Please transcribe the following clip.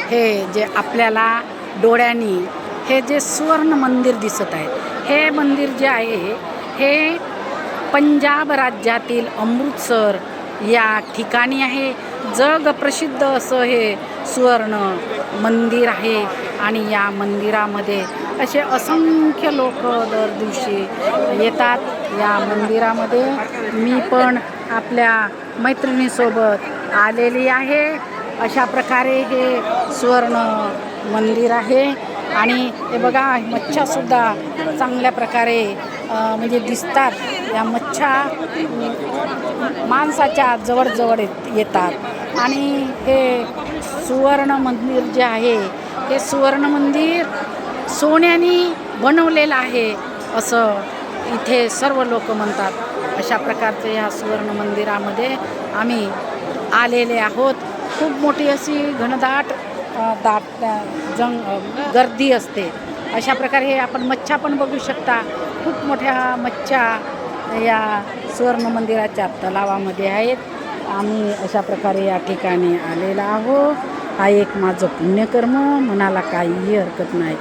हे जे आपल्याला डोळ्यांनी हे जे सुवर्ण मंदिर दिसत आहे, हे मंदिर जे आहे हे पंजाब राज्यातील अमृतसर या ठिकाणी आहे. जगप्रसिद्ध असं हे सुवर्ण मंदिर आहे आणि या मंदिरामध्ये असे असंख्य लोक दर दिवशी येतात. या मंदिरामध्ये मी पण आपल्या मैत्रिणीसोबत आलेली आहे. अशा प्रकारे हे सुवर्ण मंदिर आहे आणि हे बघा मच्छासुद्धा चांगल्या प्रकारे म्हणजे दिसतात. या मच्छा माणसाच्या जवळ येतात आणि हे सुवर्ण मंदिर जे आहे हे सुवर्ण मंदिर सोन्याने बनवलेलं आहे असं इथे सर्व लोक म्हणतात. अशा प्रकारचे ह्या सुवर्ण मंदिरामध्ये आम्ही आलेले आहोत. खूप मोठी अशी घनदाट गर्दी असते. अशा प्रकारे हे आपण मच्छा पण बघू शकता. खूप मोठ्या मच्छा या सुवर्ण मंदिराच्या तलावामध्ये आहेत. आम्ही अशा प्रकारे या ठिकाणी आलेला आहोत. हा एक माझं पुण्यकर्म, मनाला काहीही हरकत नाही.